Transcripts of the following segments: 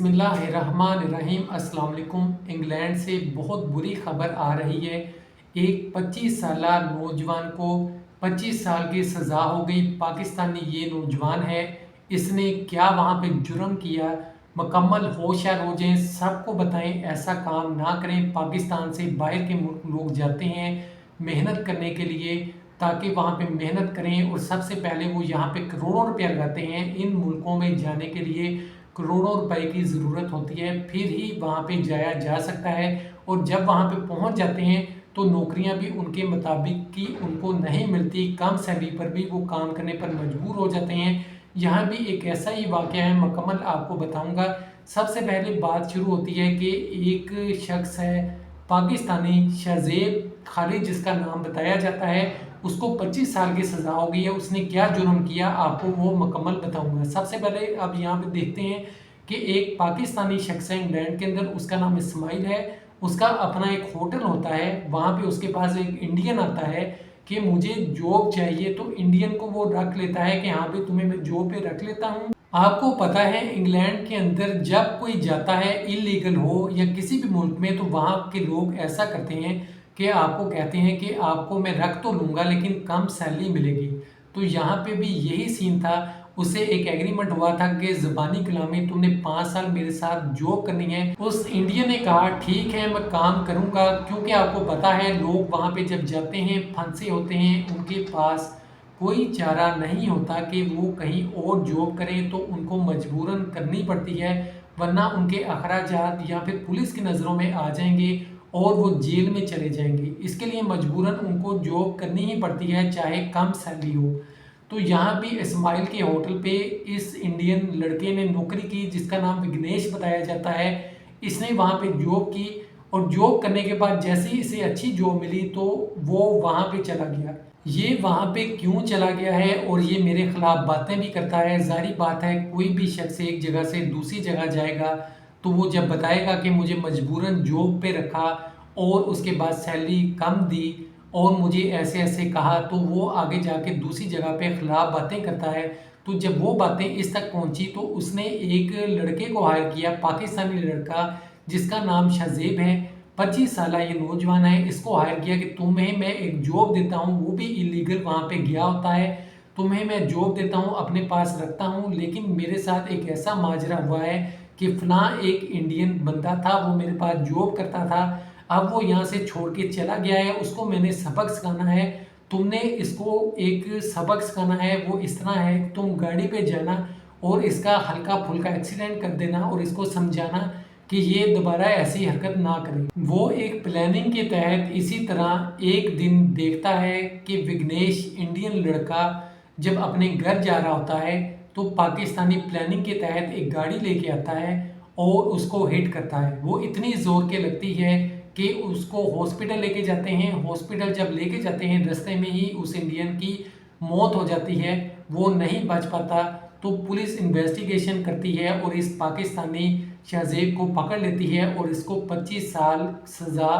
बिस्मिल्लाहिर्रहमानिर्रहीम। अस्सलाम वालेकुम। इंग्लैंड से बहुत बुरी खबर आ रही है। एक 25 साला नौजवान को 25 साल की सज़ा हो गई। पाकिस्तानी ये नौजवान है, इसने क्या वहाँ पे जुर्म किया, मुकम्मल होशियार हो जाएं, सबको बताएं, ऐसा काम ना करें। पाकिस्तान से बाहर के मुल्क लोग जाते हैं मेहनत करने के लिए, ताकि वहाँ पे मेहनत करें और सबसे पहले वो यहाँ पे करोड़ों रुपया लगाते हैं। इन मुल्कों में जाने के लिए करोड़ों रुपए की ज़रूरत होती है, फिर ही वहाँ पे जाया जा सकता है। और जब वहाँ पे पहुँच जाते हैं तो नौकरियाँ भी उनके मुताबिक की उनको नहीं मिलती, कम सैलरी पर भी वो काम करने पर मजबूर हो जाते हैं। यहाँ भी एक ऐसा ही वाक़या है, मुकम्मल आपको बताऊँगा। सबसे पहले बात शुरू होती है कि एक शख्स है पाकिस्तानी, शहज़ेब खालिद जिसका नाम बताया जाता है, उसको 25 साल की सज़ा हो गई है। उसने क्या जुर्म किया आपको वो मुकम्मल बताऊंगा। सबसे पहले अब यहाँ पे देखते हैं कि एक पाकिस्तानी शख्स है इंग्लैंड के अंदर, उसका नाम इस्माइल है। उसका अपना एक होटल होता है, वहाँ पे उसके पास एक इंडियन आता है कि मुझे जॉब चाहिए, तो इंडियन को वो रख लेता है कि हाँ भाई तुम्हें मैं जॉब पे रख लेता हूँ। आपको पता है इंग्लैंड के अंदर जब कोई जाता है इलीगल हो या किसी भी मुल्क में, तो वहाँ के लोग ऐसा करते हैं कि आपको कहते हैं कि आपको मैं रख तो लूँगा लेकिन कम सैलरी मिलेगी। तो यहाँ पे भी यही सीन था। उसे एक एग्रीमेंट हुआ था कि ज़बानी कलामी तुमने 5 साल मेरे साथ जॉब करनी है। उस इंडियन ने कहा ठीक है मैं काम करूँगा, क्योंकि आपको पता है लोग वहाँ पे जब जाते हैं फंसे होते हैं, उनके पास कोई चारा नहीं होता कि वो कहीं और जॉब करें, तो उनको मजबूरन करनी पड़ती है, वरना उनके अखराजात या फिर पुलिस की नज़रों में आ जाएंगे और वो जेल में चले जाएंगे। इसके लिए मजबूरन उनको जॉब करनी ही पड़ती है, चाहे कम सैलरी हो। तो यहाँ भी इस्माइल के होटल पे इस इंडियन लड़के ने नौकरी की, जिसका नाम विघ्नेश बताया जाता है। इसने वहाँ पे जॉब की और जॉब करने के बाद जैसे ही इसे अच्छी जॉब मिली तो वो वहाँ पे चला गया। ये वहाँ पे क्यों चला गया है और ये मेरे खिलाफ बातें भी करता है। जाहिर बात है कोई भी शख्स एक जगह से दूसरी जगह जाएगा तो वो जब बताएगा कि मुझे मजबूरन जॉब पे रखा और उसके बाद सैलरी कम दी और मुझे ऐसे ऐसे कहा, तो वो आगे जाके दूसरी जगह पे खिलाफ बातें करता है। तो जब वो बातें इस तक पहुंची तो उसने एक लड़के को हायर किया, पाकिस्तानी लड़का जिसका नाम शहज़ेब है। 25 साल ये नौजवान है, इसको हायर किया कि तुम्हें मैं एक जॉब देता हूँ, वो भी इलीगल वहाँ पे गया होता है, तुम्हें मैं जॉब देता हूँ, अपने पास रखता हूँ, लेकिन मेरे साथ एक ऐसा माजरा हुआ है कि फला एक इंडियन बंदा था, वो मेरे पास जॉब करता था, अब वो यहाँ से छोड़ के चला गया है, उसको मैंने सबक सिखाना है, तुमने इसको एक सबक सिखाना है। वो इस तरह है, तुम गाड़ी पे जाना और इसका हल्का फुल्का एक्सीडेंट कर देना और इसको समझाना कि ये दोबारा ऐसी हरकत ना करे। वो एक प्लानिंग के तहत इसी तरह एक दिन देखता है कि विघ्नेश इंडियन लड़का जब अपने घर जा रहा होता है तो पाकिस्तानी प्लानिंग के तहत एक गाड़ी लेके आता है और उसको हिट करता है। वो इतनी ज़ोर के लगती है कि उसको हॉस्पिटल लेके जाते हैं। हॉस्पिटल जब लेके जाते हैं रास्ते में ही उस इंडियन की मौत हो जाती है, वो नहीं बच पाता। तो पुलिस इन्वेस्टिगेशन करती है और इस पाकिस्तानी शहज़ेब को पकड़ लेती है और इसको 25 साल सज़ा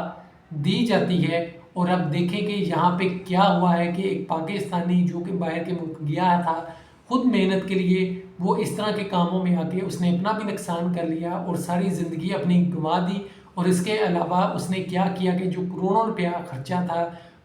दी जाती है। और अब देखें कि यहाँ पे क्या हुआ है कि एक पाकिस्तानी जो कि बाहर के मुल्क गया था खुद मेहनत के लिए, वो इस तरह के कामों में आके उसने अपना भी नुकसान कर लिया और सारी ज़िंदगी अपनी गंवा दी। और इसके अलावा उसने क्या किया कि जो करोड़ों रुपया खर्चा था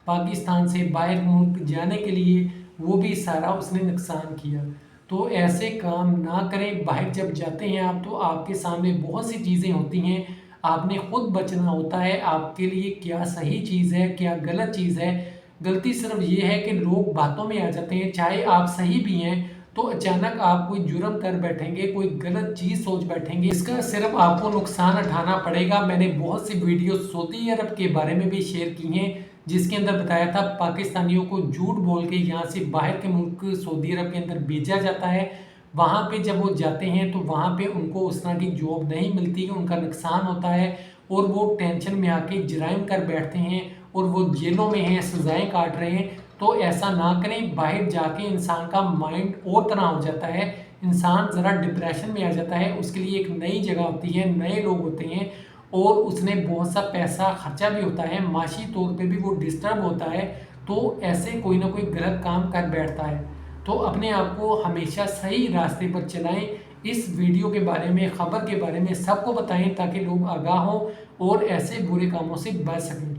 पाकिस्तान से बाहर मुल्क जाने के लिए, वो भी सारा उसने नुकसान किया। तो ऐसे काम ना करें। बाहर जब जाते हैं आप तो आपके सामने बहुत सी चीज़ें होती हैं, आपने खुद बचना होता है आपके लिए क्या सही चीज़ है क्या गलत चीज़ है। गलती सिर्फ ये है कि लोग बातों में आ जाते हैं, चाहे आप सही भी हैं तो अचानक आप कोई जुर्म कर बैठेंगे, कोई गलत चीज़ सोच बैठेंगे, इसका सिर्फ आपको नुकसान उठाना पड़ेगा। मैंने बहुत सी वीडियो सऊदी अरब के बारे में भी शेयर की हैं, जिसके अंदर बताया था पाकिस्तानियों को झूठ बोल के यहाँ से बाहर के मुल्क सऊदी अरब के अंदर भेजा जाता है। वहाँ पे जब वो जाते हैं तो वहाँ पे उनको उस तरह की जॉब नहीं मिलती, उनका नुकसान होता है और वो टेंशन में आके जराइम कर बैठते हैं और वो जेलों में हैं, सजाएं काट रहे हैं। तो ऐसा ना करें। बाहर जाके इंसान का माइंड और तरह हो जाता है, इंसान ज़रा डिप्रेशन में आ जाता है, उसके लिए एक नई जगह होती है, नए लोग होते हैं और उसने बहुत सा पैसा खर्चा भी होता है, माशी तौर पे भी वो डिस्टर्ब होता है। तो ऐसे कोई ना कोई गलत काम कर बैठता है। तो अपने आप को हमेशा सही रास्ते पर चलाएं। اس ویڈیو کے بارے میں، خبر کے بارے میں سب کو بتائیں تاکہ لوگ آگاہ ہوں اور ایسے برے کاموں سے بچ سکیں۔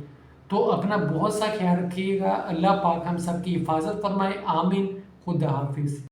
تو اپنا بہت سا خیال رکھیے گا، اللہ پاک ہم سب کی حفاظت فرمائے، آمین۔ خدا حافظ۔